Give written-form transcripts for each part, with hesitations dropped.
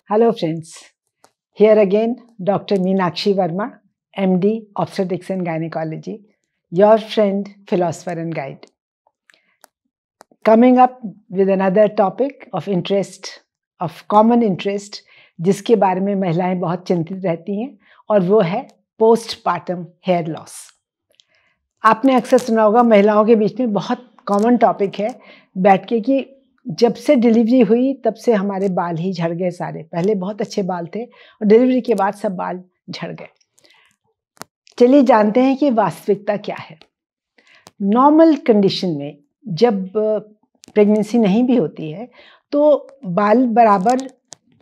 Hello friends, here again Dr. Meenakshi Verma, MD, Obstetrics and Gynecology, your friend, philosopher and guide. Coming up with another topic of interest, of common interest, जिसके बारे में महिलाएं बहुत चिंतित रहती हैं और वो है पोस्टपार्टम हेयर लॉस। आपने अक्सर सुना होगा महिलाओं के बीच में बहुत कॉमन टॉपिक है बैठ के कि जब से डिलीवरी हुई तब से हमारे बाल ही झड़ गए सारे। पहले बहुत अच्छे बाल थे और डिलीवरी के बाद सब बाल झड़ गए। चलिए जानते हैं कि वास्तविकता क्या है। नॉर्मल कंडीशन में जब प्रेगनेंसी नहीं भी होती है तो बाल बराबर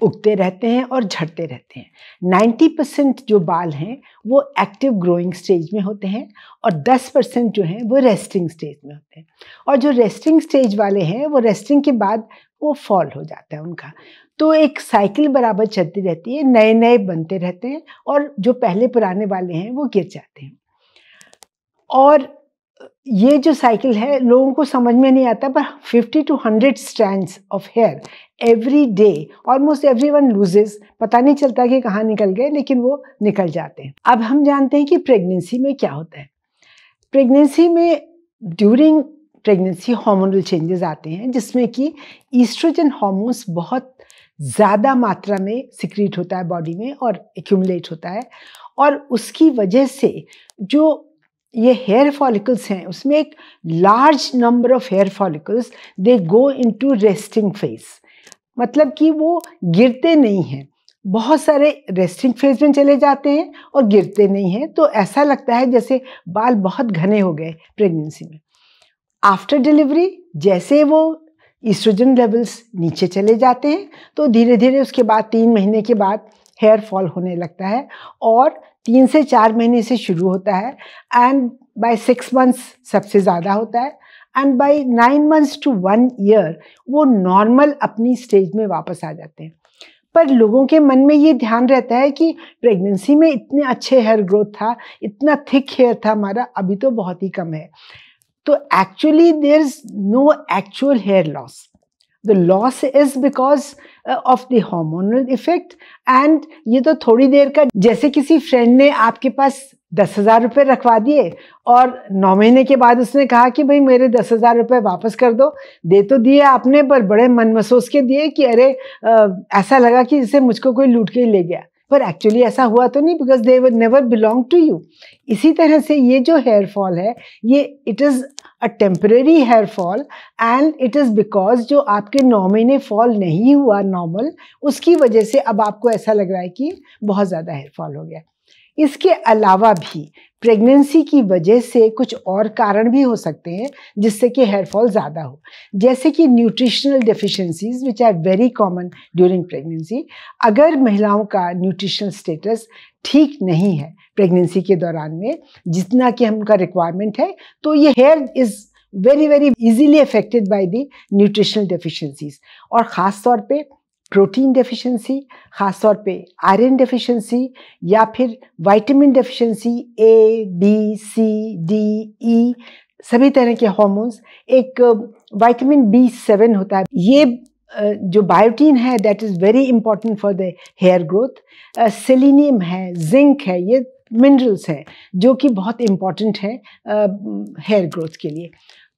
उगते रहते हैं और झड़ते रहते हैं। 90% जो बाल हैं वो एक्टिव ग्रोइंग स्टेज में होते हैं और 10% जो हैं वो रेस्टिंग स्टेज में होते हैं। और जो रेस्टिंग स्टेज वाले हैं वो रेस्टिंग के बाद वो फॉल हो जाता है उनका। तो एक साइकिल बराबर चलती रहती है, नए नए बनते रहते हैं और जो पहले पुराने वाले हैं वो गिर जाते हैं। और ये जो साइकिल है लोगों को समझ में नहीं आता, पर 50 to 100 strands of hair every day, almost everyone loses। पता नहीं चलता कि कहाँ निकल गए, लेकिन वो निकल जाते हैं। अब हम जानते हैं कि प्रेगनेंसी में क्या होता है। प्रेगनेंसी में ड्यूरिंग प्रेगनेंसी हार्मोनल चेंजेस आते हैं जिसमें कि ईस्ट्रोजन हार्मोन्स बहुत ज़्यादा मात्रा में सिक्रीट होता है बॉडी में और एक्यूमुलेट होता है, और उसकी वजह से जो ये हेयर फॉलिकल्स हैं उसमें एक large number of hair follicles they go into resting phase. मतलब कि वो गिरते नहीं हैं, बहुत सारे रेस्टिंग फेज में चले जाते हैं और गिरते नहीं हैं। तो ऐसा लगता है जैसे बाल बहुत घने हो गए प्रेगनेंसी में। आफ्टर डिलीवरी जैसे वो ईस्ट्रोजन लेवल्स नीचे चले जाते हैं तो धीरे धीरे उसके बाद 3 महीने के बाद हेयर फॉल होने लगता है, और 3 से 4 महीने से शुरू होता है एंड बाय 6 मंथ्स सबसे ज़्यादा होता है, and by 9 months to 1 year वो नॉर्मल अपनी स्टेज में वापस आ जाते हैं। पर लोगों के मन में ये ध्यान रहता है कि प्रेगनेंसी में इतने अच्छे हेयर ग्रोथ था, इतना थिक हेयर था हमारा, अभी तो बहुत ही कम है। तो actually there is no actual hair loss. The loss is because of the hormonal effect, and ये तो थोड़ी देर का, जैसे किसी फ्रेंड ने आपके पास 10,000 रुपये रखवा दिए और 9 महीने के बाद उसने कहा कि भाई मेरे 10,000 रुपये वापस कर दो। दे तो दिए आपने, पर बड़े मन महसूस के दिए कि अरे ऐसा लगा कि जैसे मुझको कोई लूट के ही ले गया, पर एक्चुअली ऐसा हुआ तो नहीं, because they never belong to you. इसी तरह से ये जो हेयर फॉल है ये it is a temporary hair fall, and it is because जो आपके 9 महीने फॉल नहीं हुआ नॉर्मल, उसकी वजह से अब आपको ऐसा लग रहा है कि बहुत ज़्यादा हेयर फॉल हो गया। इसके अलावा भी प्रेगनेंसी की वजह से कुछ और कारण भी हो सकते हैं जिससे कि हेयर फॉल ज़्यादा हो, जैसे कि nutritional deficiencies which are very common during pregnancy. अगर महिलाओं का न्यूट्रिशनल स्टेटस ठीक नहीं है प्रेगनेंसी के दौरान में जितना कि उनका रिक्वायरमेंट है, तो ये here is very very easily affected by the nutritional deficiencies. और ख़ास तौर पे प्रोटीन डेफिशिएंसी, ख़ास तौर पे आयरन डेफिशिएंसी या फिर vitamin deficiency, A, B, C, D, E, सभी तरह के हार्मोन्स। एक विटामिन B7 होता है, ये जो बायोटीन है that is very important for the hair growth. Selenium है, जिंक है, ये मिनरल्स हैं जो कि बहुत इम्पॉर्टेंट है हेयर ग्रोथ के लिए।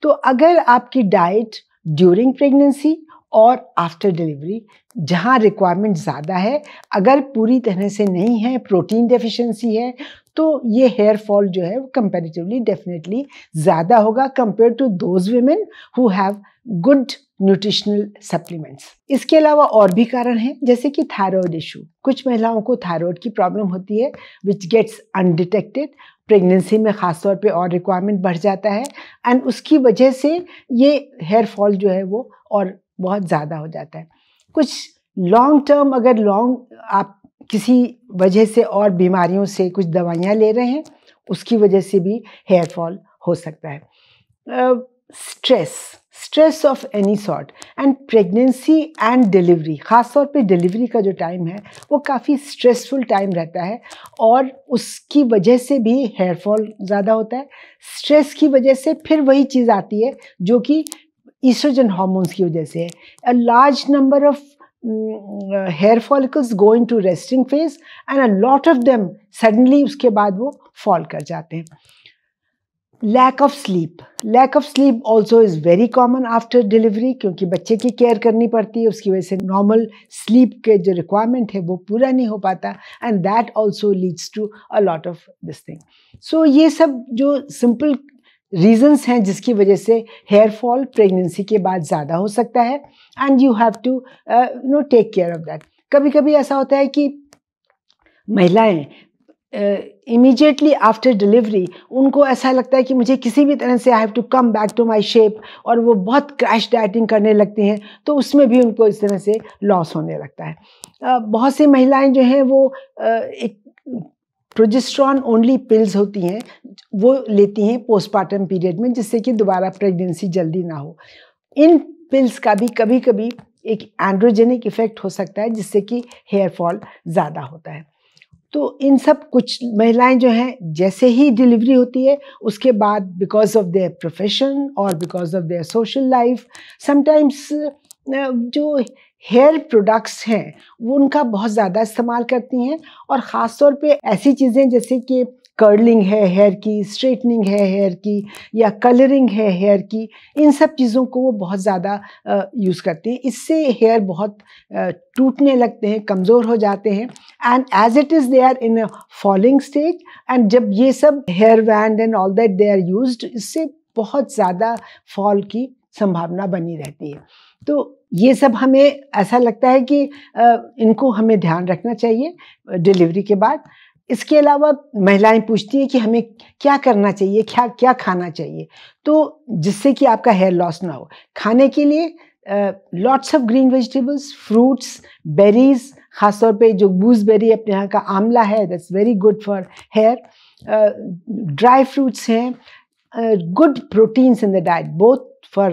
तो अगर आपकी डाइट ड्यूरिंग प्रेगनेंसी और आफ्टर डिलीवरी जहाँ रिक्वायरमेंट ज़्यादा है अगर पूरी तरह से नहीं है, प्रोटीन डेफिशिएंसी है, तो ये हेयर फॉल जो है वो कंपैरेटिवली डेफिनेटली ज़्यादा होगा compare to those women who have good nutritional supplements. इसके अलावा और भी कारण हैं, जैसे कि थायराइड इशू। कुछ महिलाओं को थायराइड की प्रॉब्लम होती है विच गेट्स अनडिटेक्टेड। प्रेगनेंसी में ख़ास तौर पे और रिक्वायरमेंट बढ़ जाता है एंड उसकी वजह से ये हेयर फॉल जो है वो और बहुत ज़्यादा हो जाता है। कुछ लॉन्ग टर्म, अगर आप किसी वजह से और बीमारियों से कुछ दवाइयाँ ले रहे हैं उसकी वजह से भी हेयर फॉल हो सकता है। Stress of any sort and pregnancy and delivery, ख़ास तौर पे डिलीवरी का जो टाइम है वो काफ़ी स्ट्रेसफुल टाइम रहता है और उसकी वजह से भी हेयर फॉल ज़्यादा होता है। स्ट्रेस की वजह से फिर वही चीज़ आती है जो कि ईस्ट्रोजन हार्मोन्स की वजह से है। A large number of hair follicles go into resting phase and a lot of them suddenly उसके बाद वो fall कर जाते हैं. Lack of sleep also is very common after delivery, क्योंकि बच्चे की केयर करनी पड़ती है, उसकी वजह से नॉर्मल स्लीप के जो रिक्वायरमेंट है वो पूरा नहीं हो पाता, and that also leads to a lot of this thing. So ये सब जो सिंपल रीजंस हैं जिसकी वजह से हेयर फॉल प्रेगनेंसी के बाद ज़्यादा हो सकता है, and you have to take care of that. कभी कभी ऐसा होता है कि महिलाएं इमीडिएटली आफ्टर डिलीवरी उनको ऐसा लगता है कि मुझे किसी भी तरह से I have to come back to my shape, और वो बहुत क्रैश डाइटिंग करने लगती हैं, तो उसमें भी उनको इस तरह से लॉस होने लगता है. बहुत सी महिलाएं जो हैं वो एक प्रोजेस्टेरॉन ओनली पिल्स होती हैं वो लेती हैं पोस्टपार्टम पीरियड में, जिससे कि दोबारा प्रेगनेंसी जल्दी ना हो. इन पिल्स का भी कभी कभी एक एंड्रोजेनिक इफेक्ट हो सकता है जिससे कि हेयर फॉल ज़्यादा होता है. तो इन सब कुछ महिलाएं जो हैं जैसे ही डिलीवरी होती है उसके बाद बिकॉज ऑफ देयर प्रोफेशन और because of their social life sometimes जो हेयर प्रोडक्ट्स हैं वो उनका बहुत ज़्यादा इस्तेमाल करती हैं, और ख़ास तौर पे ऐसी चीज़ें जैसे कि कर्लिंग है हेयर की, स्ट्रेटनिंग है हेयर की, या कलरिंग है हेयर की, इन सब चीज़ों को वो बहुत ज़्यादा यूज़ करती हैं. इससे हेयर बहुत टूटने लगते हैं, कमज़ोर हो जाते हैं, and as it is they are in a falling stage, and जब ये सब hair band and all that they are used, इससे बहुत ज़्यादा फॉल की संभावना बनी रहती है. तो ये सब हमें ऐसा लगता है कि इनको हमें ध्यान रखना चाहिए डिलीवरी के बाद. इसके अलावा महिलाएं पूछती हैं कि हमें क्या करना चाहिए, क्या क्या खाना चाहिए, तो जिससे कि आपका हेयर लॉस ना हो. खाने के लिए lots of green vegetables, fruits, berries, खासतौर पे जो गूसबेरी अपने यहाँ का आंवला है, that's very good for hair. Dry fruits हैं, good proteins in the diet both for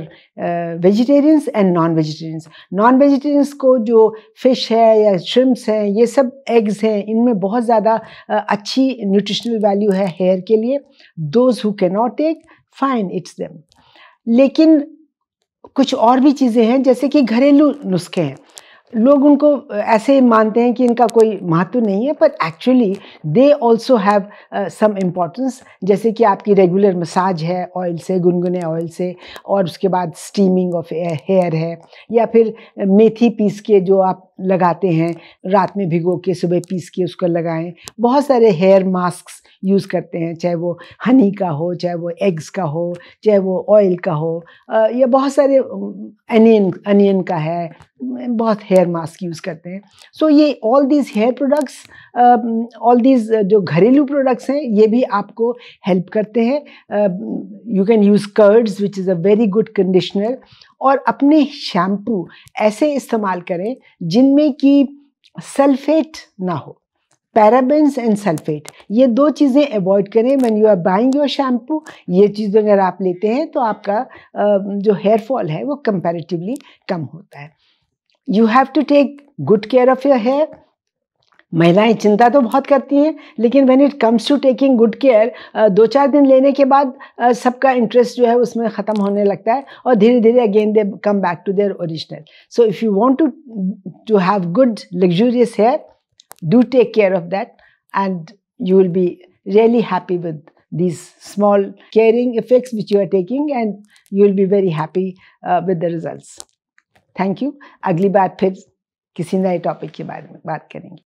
vegetarians and non vegetarians. Non vegetarians को जो फिश है या श्रिम्प्स हैं, ये सब एग्स हैं, इनमें बहुत ज़्यादा अच्छी न्यूट्रिशनल वैल्यू है हेयर के लिए. Those who can not take, fine, it's them. लेकिन कुछ और भी चीज़ें हैं जैसे कि घरेलू नुस्खे हैं. लोग उनको ऐसे मानते हैं कि इनका कोई महत्व नहीं है, पर actually they also have some importance. जैसे कि आपकी रेगुलर मसाज है ऑयल से, गुनगुने ऑयल से, और उसके बाद स्टीमिंग ऑफ हेयर है, या फिर मेथी पीस के जो आप लगाते हैं, रात में भिगो के सुबह पीस के उसको लगाएं. बहुत सारे हेयर मास्क यूज़ करते हैं, चाहे वो हनी का हो, चाहे वो एग्स का हो, चाहे वो ऑयल का हो, या बहुत सारे अनियन का है, बहुत हेयर मास्क यूज़ करते हैं. सो ये all these hair products, all these जो घरेलू प्रोडक्ट्स हैं, ये भी आपको हेल्प करते हैं. You can use curds which is a very good conditioner, और अपने शैम्पू ऐसे इस्तेमाल करें जिनमें कि सल्फेट ना हो. पैराबेन्स एंड सल्फेट, ये दो चीज़ें अवॉइड करें when you are buying your shampoo. ये चीज़ अगर आप लेते हैं तो आपका जो हेयर फॉल है वो कंपैरेटिवली कम होता है. You have to take good care of your hair. महिलाएं चिंता तो बहुत करती हैं, लेकिन when it comes to taking good care, 2-4 दिन लेने के बाद सबका इंटरेस्ट जो है उसमें ख़त्म होने लगता है, और धीरे धीरे again they come back to their original. So if you want to have good luxurious hair, do take care of that, and you will be really happy with these small caring effects which you are taking, and you will be very happy with the results. Thank you. अगली बार फिर किसी नए topic के बारे में बात करेंगे.